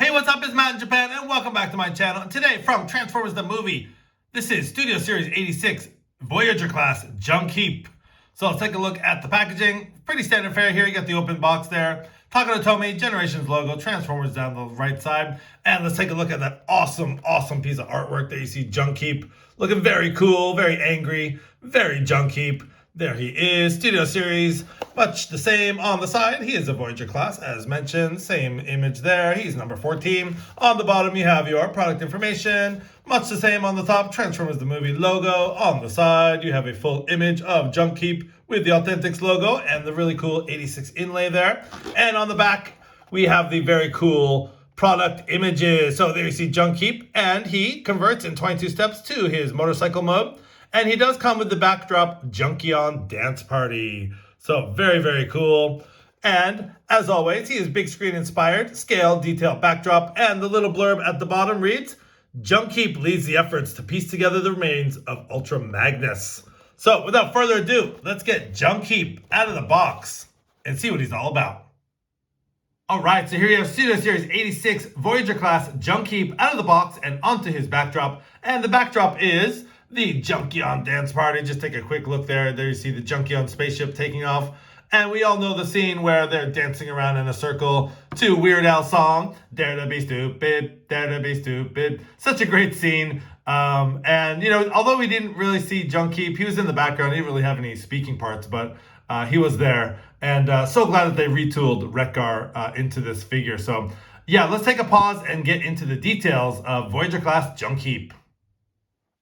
Hey, what's up? It's Matt in Japan, and welcome back to my channel. Today, from Transformers the Movie, this is Studio Series 86, Voyager class, Junkheap. So let's take a look at the packaging. Pretty standard fare here. You got the open box there. Takara Tomy, Generations logo, Transformers down the right side. And let's take a look at that awesome piece of artwork that you see, Junkheap. Looking very cool, very angry, very Junkheap. There he is, Studio Series, much the same on the side. He is a Voyager class, as mentioned. Same image there. He's number 14. On the bottom, you have your product information. Much the same on the top. Transformers the Movie logo. On the side, you have a full image of Junkheap with the Authentics logo and the really cool 86 inlay there. And on the back, we have the very cool product images. So there you see Junkheap, and he converts in 22 steps to his motorcycle mode. And he does come with the backdrop Junkion Dance Party. So very cool. And as always, he is big screen inspired, scale, detail, backdrop, and the little blurb at the bottom reads, Junkheap leads the efforts to piece together the remains of Ultra Magnus. So without further ado, let's get Junkheap out of the box and see what he's all about. Alright, so here you have Studio Series 86 Voyager class Junkheap out of the box and onto his backdrop. And the backdrop is the Junkion Dance Party. Just take a quick look there. There you see the Junkion spaceship taking off. And we all know the scene where they're dancing around in a circle to Weird Al's song, Dare to be stupid, dare to be stupid. Such a great scene. And, you know, although we didn't really see Junkheap, he was in the background. He didn't really have any speaking parts, but he was there. And so glad that they retooled Wreck-Gar into this figure. So, yeah, let's take a pause and get into the details of Voyager class Junkheap.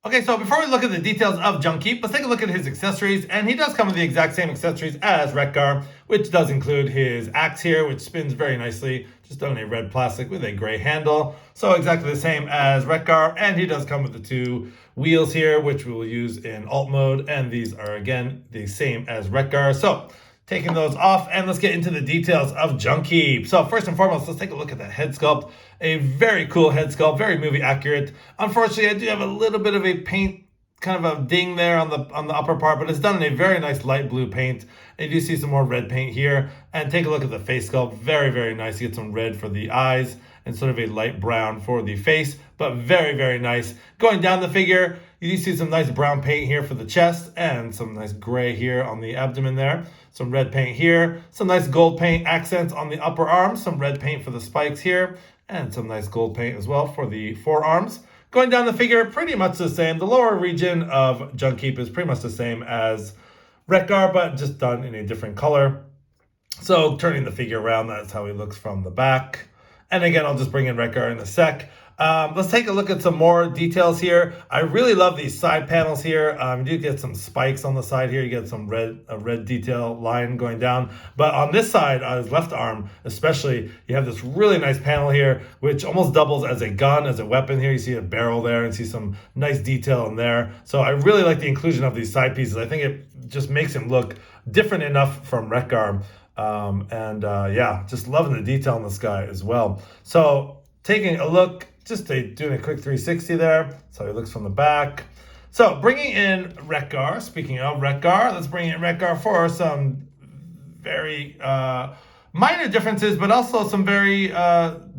Okay, so before we look at the details of Junkheap, let's take a look at his accessories. And he does come with the exact same accessories as Wreck-Gar, which does include his axe here, which spins very nicely, just on a red plastic with a gray handle. So exactly the same as Wreck-Gar. And he does come with the two wheels here, which we will use in alt mode. And these are, again, the same as Wreck-Gar. So taking those off, and let's get into the details of Junkheap. So first and foremost, let's take a look at that head sculpt. A very cool head sculpt, very movie accurate. Unfortunately, I do have a little bit of a paint, kind of a ding there on the upper part, but it's done in a very nice light blue paint. And you do see some more red paint here. And take a look at the face sculpt, very nice. You get some red for the eyes and sort of a light brown for the face, but very nice. Going down the figure, you do see some nice brown paint here for the chest and some nice gray here on the abdomen there. Some red paint here, some nice gold paint accents on the upper arms, some red paint for the spikes here, and some nice gold paint as well for the forearms. Going down the figure, pretty much the same. The lower region of Junkheap is pretty much the same as Wreck-Gar, but just done in a different color. So turning the figure around, that's how he looks from the back. And again, I'll just bring in Wreck-Gar in a sec. Let's take a look at some more details here. I really love these side panels here. You do get some spikes on the side here. You get some red detail line going down. But on this side, on his left arm especially, you have this really nice panel here, which almost doubles as a gun, as a weapon here. You see a barrel there and see some nice detail in there. So I really like the inclusion of these side pieces. I think it just makes him look different enough from Wreck-Gar. Yeah, just loving the detail in this guy as well. So taking a look, just doing a quick 360 there. That's how he looks from the back. So bringing in Wreck-Gar. Speaking of Wreck-Gar, let's bring in Wreck-Gar for some very minor differences, but also some very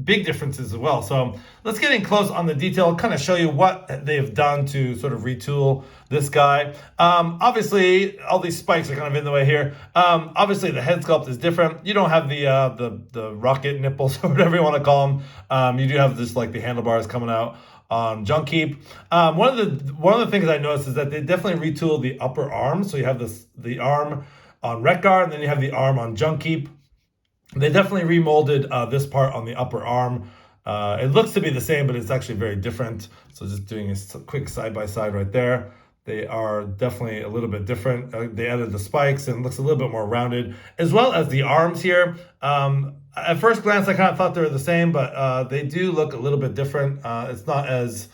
big differences as well. So let's get in close on the detail, kind of show you what they've done to sort of retool this guy. Obviously, all these spikes are kind of in the way here. Obviously, the head sculpt is different. You don't have the rocket nipples or whatever you want to call them. You do have just like the handlebars coming out on Junkheap. One of the things I noticed is that they definitely retooled the upper arm. So you have the arm on Wreck-Gar, and then you have the arm on Junkheap. They definitely remolded this part on the upper arm. It looks to be the same, but it's actually very different. So just doing a quick side-by-side right there. They are definitely a little bit different. They added the spikes and it looks a little bit more rounded, as well as the arms here. At first glance, I kind of thought they were the same, but they do look a little bit different. It's not as,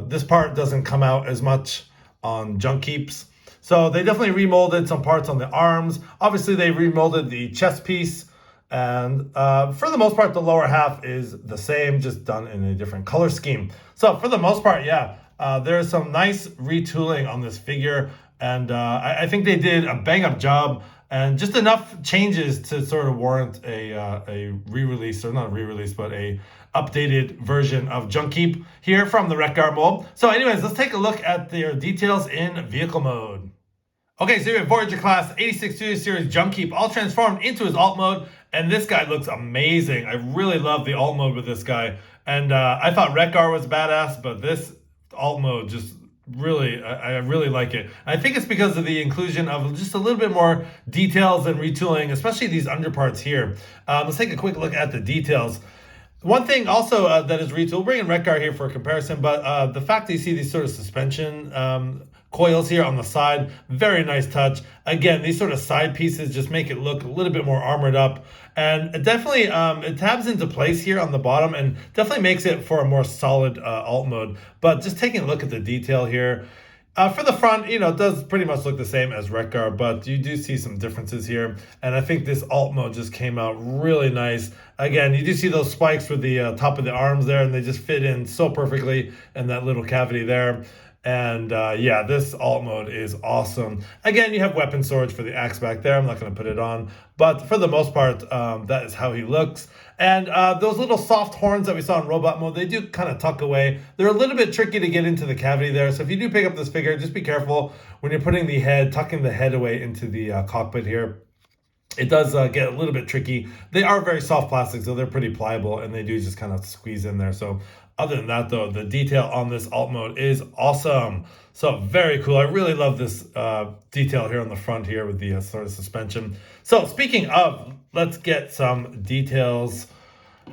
this part doesn't come out as much on Junkheap's. So they definitely remolded some parts on the arms. Obviously, they remolded the chest piece. And for the most part, the lower half is the same, just done in a different color scheme. So for the most part, yeah, there's some nice retooling on this figure. And I think they did a bang-up job and just enough changes to sort of warrant a re-release, or not a re-release, but a updated version of Junkheap here from the Wreck-Gar mold. So anyways, let's take a look at their details in vehicle mode. Okay, so we have Voyager class 86 Studio Series Junkheap all transformed into his alt mode, and this guy looks amazing. I really love the alt mode with this guy, and I thought Wreck-Gar was badass, but this alt mode just really, I really like it. I think it's because of the inclusion of just a little bit more details and retooling, especially these underparts here. Let's take a quick look at the details. One thing also that is retooled, we'll bring in Wreck-Gar here for comparison, but the fact that you see these sort of suspension coils here on the side, very nice touch. Again, these sort of side pieces just make it look a little bit more armored up, and it definitely it tabs into place here on the bottom and definitely makes it for a more solid alt mode. But just taking a look at the detail here, for the front, it does pretty much look the same as Wreck-Gar, but you do see some differences here. And I think this alt mode just came out really nice. Again, you do see those spikes with the top of the arms there, and they just fit in so perfectly in that little cavity there. And yeah, this alt mode is awesome. Again, you have weapon storage for the axe back there. I'm not going to put it on, but for the most part, that is how he looks. And those little soft horns that we saw in robot mode, they do kind of tuck away. They're a little bit tricky to get into the cavity there. So if you do pick up this figure, just be careful when you're putting the head, tucking the head away into the cockpit here. It does get a little bit tricky. They are very soft plastic, so they're pretty pliable, and they do just kind of squeeze in there. So other than that, though, the detail on this alt mode is awesome. So very cool. I really love this detail here on the front here with the sort of suspension. So speaking of, let's get some details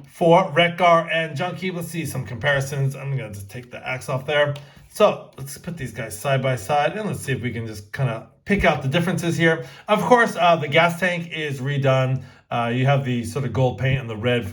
for Wreck-Gar and Junkheap. Let's see some comparisons. I'm going to just take the axe off there. So let's put these guys side by side, and let's see if we can just kind of pick out the differences here. Of course, the gas tank is redone. You have the sort of gold paint and the red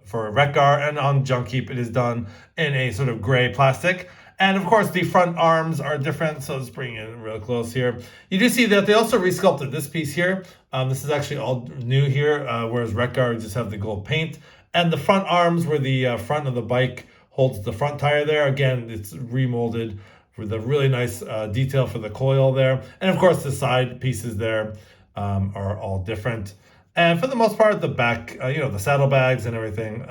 for Wreck-Gar, and on Junkheap it is done in a sort of gray plastic. And of course, the front arms are different, so let's bring it in real close here. You do see that they also resculpted this piece here. This is actually all new here, whereas Wreck-Gar just have the gold paint. And the front arms where the front of the bike holds the front tire there. Again, it's remolded with a really nice detail for the coil there. And of course, the side pieces there are all different. And for the most part, the back, the saddlebags and everything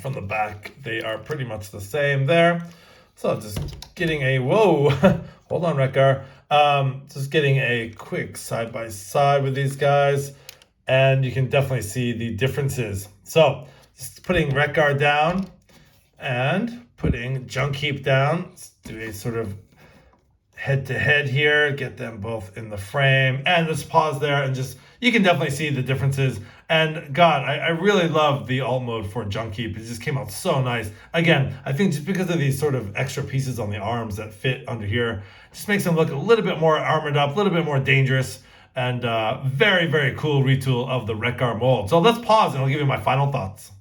from the back, they are pretty much the same there. So just getting a, whoa, hold on, Wreck-Gar. Just getting a quick side-by-side with these guys. And you can definitely see the differences. So just putting Wreck-Gar down and putting Junkheap down. Let's do a sort of head-to-head here, get them both in the frame, and just pause there, and just, you can definitely see the differences. And God, I really love the alt mode for Junkheap. It just came out so nice. Again, I think just because of these sort of extra pieces on the arms that fit under here, just makes them look a little bit more armored up, a little bit more dangerous, and very, very cool retool of the Wreck-Gar mold. So let's pause and I'll give you my final thoughts.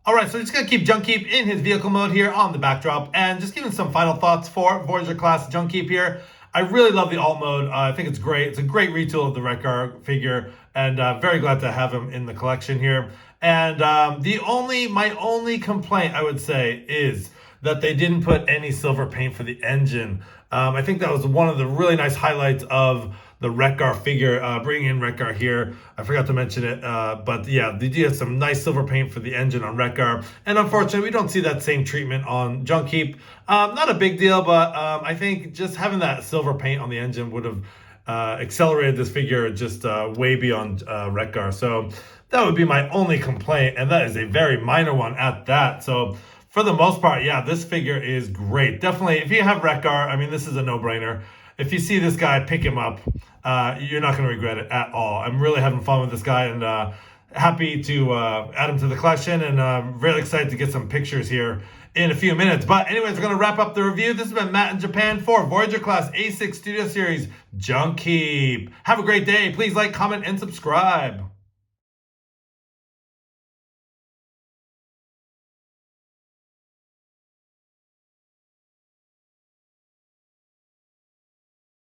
All right, so just gonna keep Junkheap in his vehicle mode here on the backdrop, and just giving some final thoughts for Voyager class Junkheap here. I really love the alt mode. I think it's great. It's a great retool of the Wreck-Gar figure, and very glad to have him in the collection here. And my only complaint, I would say, is that they didn't put any silver paint for the engine. I think that was one of the really nice highlights of the Wreck-Gar figure, bringing in Wreck-Gar here. I forgot to mention it, but yeah, they do have some nice silver paint for the engine on Wreck-Gar. And unfortunately, we don't see that same treatment on Junkheap. Not a big deal, but I think just having that silver paint on the engine would have accelerated this figure just way beyond Wreck-Gar. So that would be my only complaint, and that is a very minor one at that. So for the most part, yeah, this figure is great. Definitely, if you have Wreck-Gar, I mean, this is a no-brainer. If you see this guy, pick him up. You're not going to regret it at all. I'm really having fun with this guy, and happy to add him to the collection, and really excited to get some pictures here in a few minutes. But anyways, we're going to wrap up the review. This has been Matt in Japan for Voyager Class A6 Studio Series Junkheap. Have a great day. Please like, comment, and subscribe.